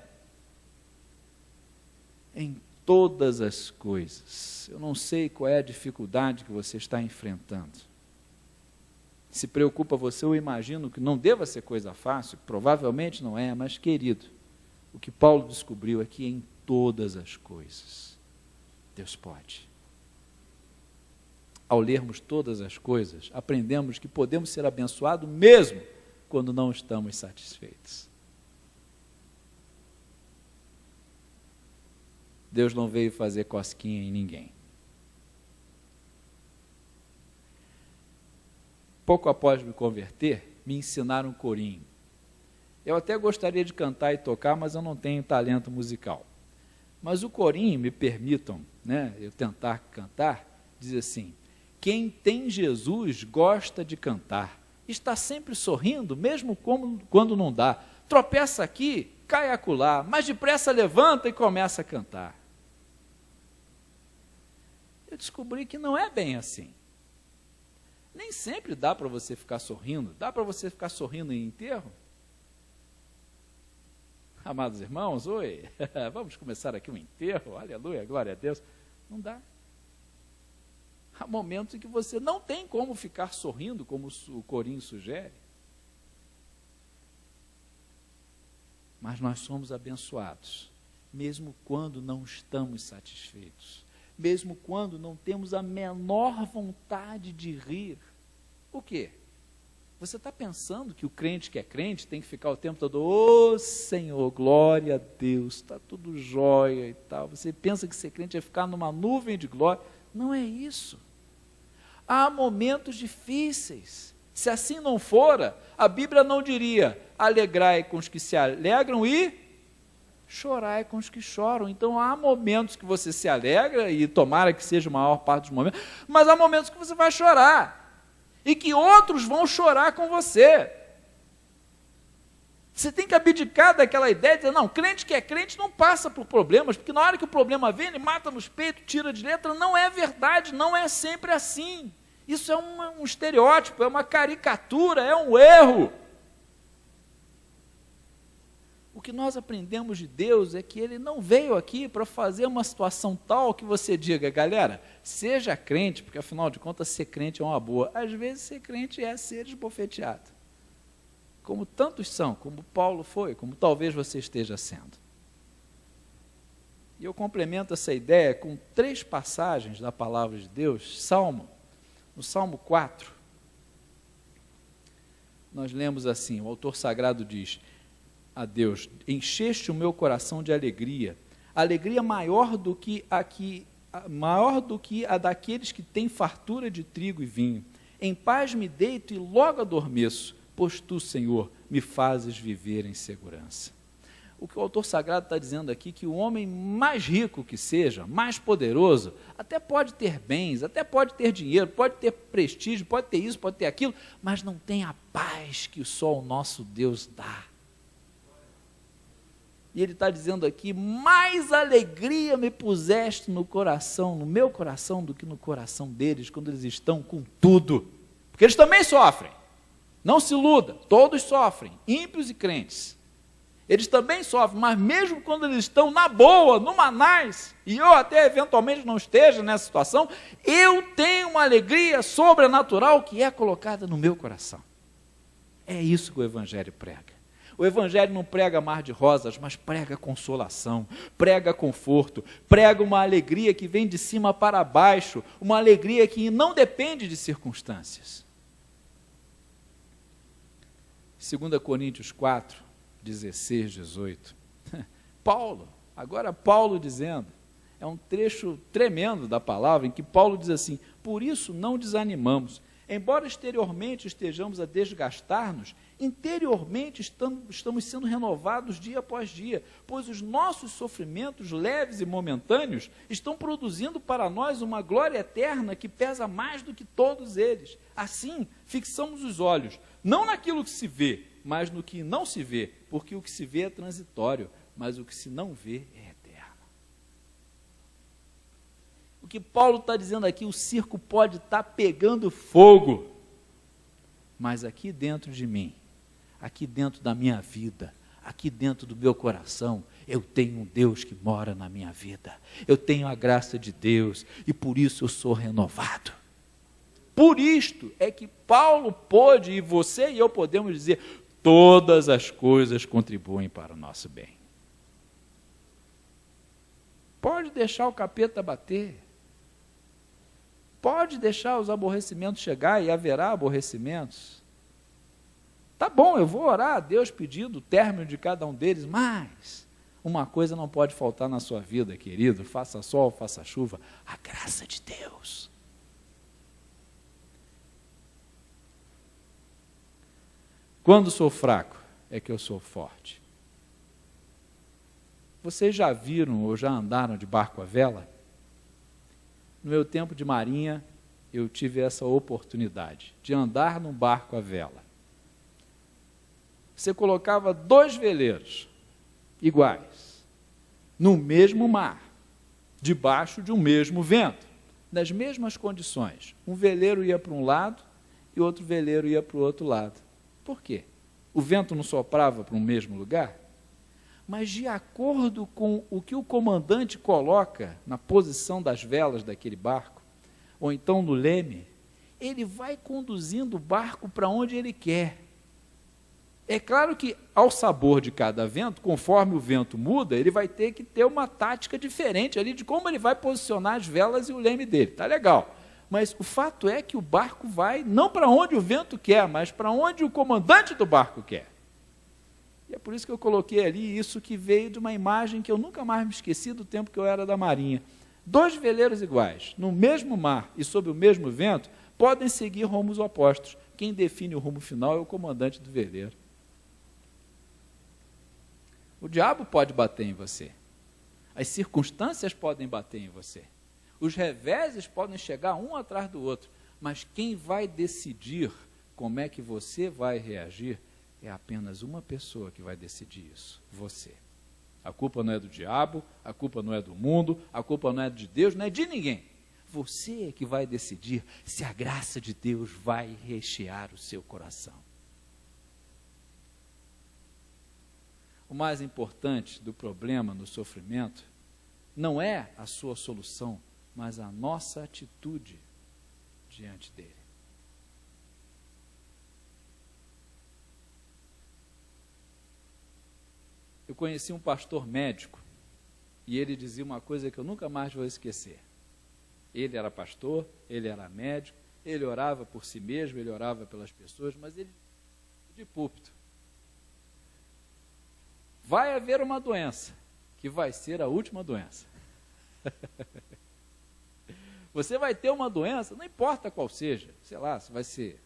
Em todas as coisas. Eu não sei qual é a dificuldade que você está enfrentando. Se preocupa você, eu imagino que não deva ser coisa fácil, provavelmente não é, mas querido, o que Paulo descobriu aqui é em todas as coisas. Deus pode. Ao lermos todas as coisas, aprendemos que podemos ser abençoados mesmo quando não estamos satisfeitos. Deus não veio fazer cosquinha em ninguém. Pouco após me converter, me ensinaram corinho. Eu até gostaria de cantar e tocar, mas eu não tenho talento musical. Mas o corinho, me permitam, né, eu tentar cantar, diz assim, quem tem Jesus gosta de cantar, está sempre sorrindo, mesmo quando não dá, tropeça aqui, cai acolá, mas depressa levanta e começa a cantar. Eu descobri que não é bem assim. Nem sempre dá para você ficar sorrindo. Dá para você ficar sorrindo em enterro? Amados irmãos, oi, vamos começar aqui um enterro, aleluia, glória a Deus. Não dá. Há momentos em que você não tem como ficar sorrindo, como o corinho sugere. Mas nós somos abençoados, mesmo quando não estamos satisfeitos, mesmo quando não temos a menor vontade de rir. O quê? Você está pensando que o crente que é crente tem que ficar o tempo todo, ô Senhor, glória a Deus, está tudo jóia e tal. Você pensa que ser crente é ficar numa nuvem de glória. Não é isso. Há momentos difíceis. Se assim não fora, a Bíblia não diria, alegrai com os que se alegram e chorai com os que choram. Então há momentos que você se alegra, e tomara que seja a maior parte dos momentos, mas há momentos que você vai chorar, e que outros vão chorar com você. Você tem que abdicar daquela ideia de dizer, não, crente que é crente não passa por problemas, porque na hora que o problema vem, ele mata nos peitos, tira de letra. Não é verdade, não é sempre assim. Isso é um estereótipo, é uma caricatura, é um erro. O que nós aprendemos de Deus é que Ele não veio aqui para fazer uma situação tal que você diga, galera, seja crente, porque afinal de contas ser crente é uma boa. Às vezes ser crente é ser esbofeteado. Como tantos são, como Paulo foi, como talvez você esteja sendo. E eu complemento essa ideia com 3 passagens da palavra de Deus. No Salmo 4, nós lemos assim, o autor sagrado diz, a Deus, encheste o meu coração de alegria maior do que a daqueles que têm fartura de trigo e vinho. Em paz me deito e logo adormeço, pois tu, Senhor, me fazes viver em segurança. O que o autor sagrado está dizendo aqui, que o homem mais rico que seja, mais poderoso, até pode ter bens, até pode ter dinheiro, pode ter prestígio, pode ter isso, pode ter aquilo, mas não tem a paz que só o nosso Deus dá. E ele está dizendo aqui, mais alegria me puseste no coração, no meu coração, do que no coração deles, quando eles estão com tudo. Porque eles também sofrem. Não se iluda, todos sofrem, ímpios e crentes. Eles também sofrem, mas mesmo quando eles estão na boa, no manais, e eu até eventualmente não esteja nessa situação, eu tenho uma alegria sobrenatural que é colocada no meu coração. É isso que o Evangelho prega. O Evangelho não prega mar de rosas, mas prega consolação, prega conforto, prega uma alegria que vem de cima para baixo, uma alegria que não depende de circunstâncias. 2 Coríntios 4, 16, 18. Paulo dizendo, é um trecho tremendo da palavra, em que Paulo diz assim: por isso não desanimamos, embora exteriormente estejamos a desgastar-nos, interiormente estamos sendo renovados dia após dia, pois os nossos sofrimentos leves e momentâneos estão produzindo para nós uma glória eterna que pesa mais do que todos eles. Assim, fixamos os olhos, não naquilo que se vê, mas no que não se vê, porque o que se vê é transitório, mas o que se não vê é eterno. O que Paulo está dizendo aqui, o circo pode estar pegando fogo, mas aqui dentro de mim, aqui dentro da minha vida, aqui dentro do meu coração, eu tenho um Deus que mora na minha vida, eu tenho a graça de Deus, e por isso eu sou renovado. Por isto é que Paulo pôde, e você e eu podemos dizer, todas as coisas contribuem para o nosso bem. Pode deixar o capeta bater, pode deixar os aborrecimentos chegar, e haverá aborrecimentos. Tá bom, eu vou orar a Deus pedindo o término de cada um deles, mas uma coisa não pode faltar na sua vida, querido, faça sol, faça chuva, a graça de Deus. Quando sou fraco, é que eu sou forte. Vocês já viram ou já andaram de barco à vela? No meu tempo de marinha, eu tive essa oportunidade de andar num barco à vela. Você colocava 2 veleiros iguais, no mesmo mar, debaixo de um mesmo vento, nas mesmas condições. Um veleiro ia para um lado e outro veleiro ia para o outro lado. Por quê? O vento não soprava para o mesmo lugar? Mas de acordo com o que o comandante coloca na posição das velas daquele barco, ou então no leme, ele vai conduzindo o barco para onde ele quer. É claro que, ao sabor de cada vento, conforme o vento muda, ele vai ter que ter uma tática diferente ali de como ele vai posicionar as velas e o leme dele. Tá legal. Mas o fato é que o barco vai não para onde o vento quer, mas para onde o comandante do barco quer. E é por isso que eu coloquei ali isso que veio de uma imagem que eu nunca mais me esqueci do tempo que eu era da marinha. 2 veleiros iguais, no mesmo mar e sob o mesmo vento, podem seguir rumos opostos. Quem define o rumo final é o comandante do veleiro. O diabo pode bater em você. As circunstâncias podem bater em você. Os reveses podem chegar um atrás do outro. Mas quem vai decidir como é que você vai reagir é apenas uma pessoa que vai decidir isso, você. A culpa não é do diabo, a culpa não é do mundo, a culpa não é de Deus, não é de ninguém. Você é que vai decidir se a graça de Deus vai rechear o seu coração. O mais importante do problema no sofrimento não é a sua solução, mas a nossa atitude diante dele. Eu conheci um pastor médico e ele dizia uma coisa que eu nunca mais vou esquecer. Ele era pastor, ele era médico, ele orava por si mesmo, ele orava pelas pessoas, mas ele de púlpito. Vai haver uma doença que vai ser a última doença. Você vai ter uma doença, não importa qual seja, sei lá, se vai ser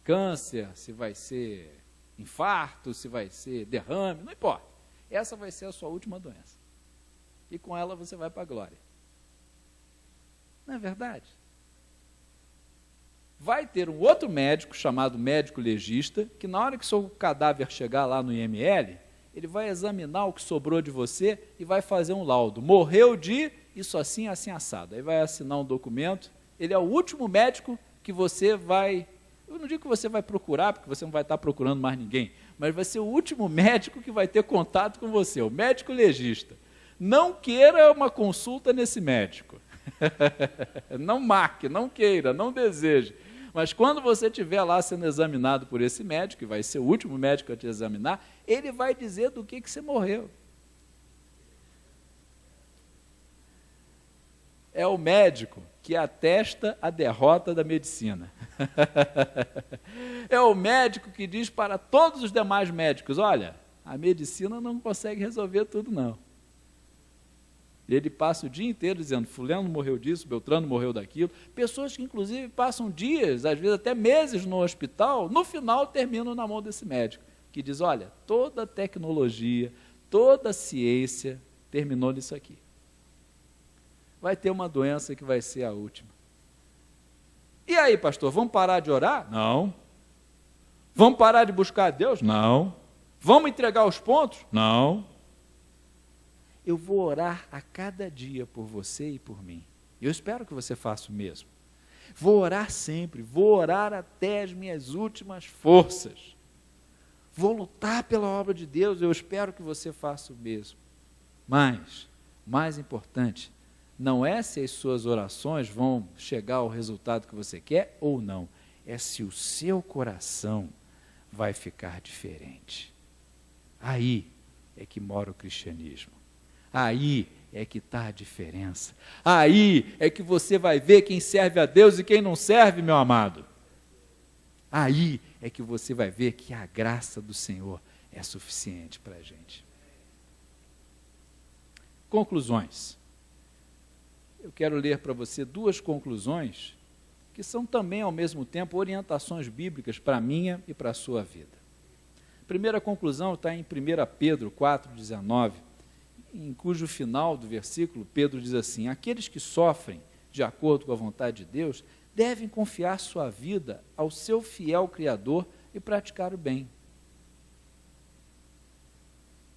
câncer, se vai ser infarto, se vai ser derrame, não importa. Essa vai ser a sua última doença. E com ela você vai para a glória. Não é verdade? Vai ter um outro médico, chamado médico legista, que na hora que seu cadáver chegar lá no IML, ele vai examinar o que sobrou de você e vai fazer um laudo. Morreu de isso assim, assim, assado. Aí vai assinar um documento. Ele é o último médico que você vai... Eu não digo que você vai procurar, porque você não vai estar procurando mais ninguém, mas vai ser o último médico que vai ter contato com você, o médico legista. Não queira uma consulta nesse médico. Não marque, não queira, não deseje. Mas quando você estiver lá sendo examinado por esse médico, que vai ser o último médico a te examinar, ele vai dizer do que você morreu. É o médico que atesta a derrota da medicina. É o médico que diz para todos os demais médicos, olha, a medicina não consegue resolver tudo, não. Ele passa o dia inteiro dizendo, fulano morreu disso, Beltrano morreu daquilo. Pessoas que, inclusive, passam dias, às vezes até meses no hospital, no final terminam na mão desse médico, que diz, olha, toda a tecnologia, toda a ciência terminou nisso aqui. Vai ter uma doença que vai ser a última. E aí, pastor, vamos parar de orar? Não. Vamos parar de buscar a Deus? Não. Vamos entregar os pontos? Não. Eu vou orar a cada dia por você e por mim. Eu espero que você faça o mesmo. Vou orar sempre, vou orar até as minhas últimas forças. Vou lutar pela obra de Deus, eu espero que você faça o mesmo. Mas, mais importante, não é se as suas orações vão chegar ao resultado que você quer ou não. É se o seu coração vai ficar diferente. Aí é que mora o cristianismo. Aí é que está a diferença. Aí é que você vai ver quem serve a Deus e quem não serve, meu amado. Aí é que você vai ver que a graça do Senhor é suficiente para a gente. Conclusões. Eu quero ler para você 2 conclusões que são também, ao mesmo tempo, orientações bíblicas para a minha e para a sua vida. A primeira conclusão está em 1 Pedro 4,19, em cujo final do versículo, Pedro diz assim, aqueles que sofrem de acordo com a vontade de Deus, devem confiar sua vida ao seu fiel Criador e praticar o bem.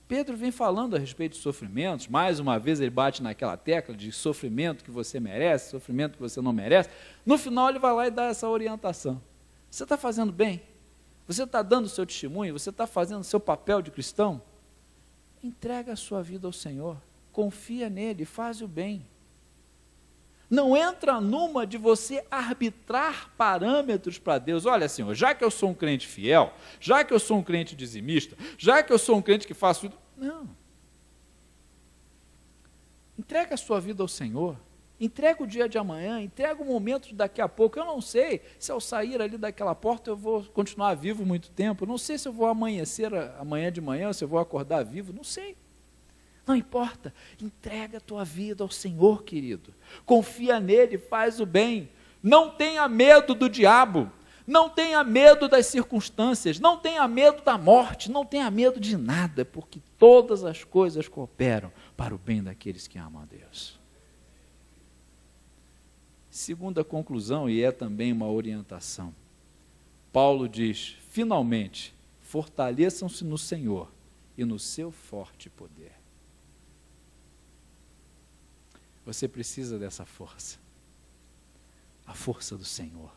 Pedro vem falando a respeito de sofrimentos, mais uma vez ele bate naquela tecla de sofrimento que você merece, sofrimento que você não merece. No final ele vai lá e dá essa orientação. Você está fazendo bem? Você está dando o seu testemunho? Você está fazendo o seu papel de cristão? Entrega a sua vida ao Senhor, confia nele, faz o bem. Não entra numa de você arbitrar parâmetros para Deus. Olha, Senhor, já que eu sou um crente fiel, já que eu sou um crente dizimista, já que eu sou um crente que faço tudo... Não. Entrega a sua vida ao Senhor. Entrega o dia de amanhã, entrega o momento de daqui a pouco. Eu não sei se ao sair ali daquela porta eu vou continuar vivo muito tempo. Não sei se eu vou amanhecer amanhã de manhã, se eu vou acordar vivo. Não sei. Não importa, entrega a tua vida ao Senhor, querido. Confia nele, faz o bem. Não tenha medo do diabo. Não tenha medo das circunstâncias. Não tenha medo da morte. Não tenha medo de nada, porque todas as coisas cooperam para o bem daqueles que amam a Deus. Segunda conclusão, e é também uma orientação. Paulo diz, finalmente, fortaleçam-se no Senhor e no seu forte poder. Você precisa dessa força. A força do Senhor.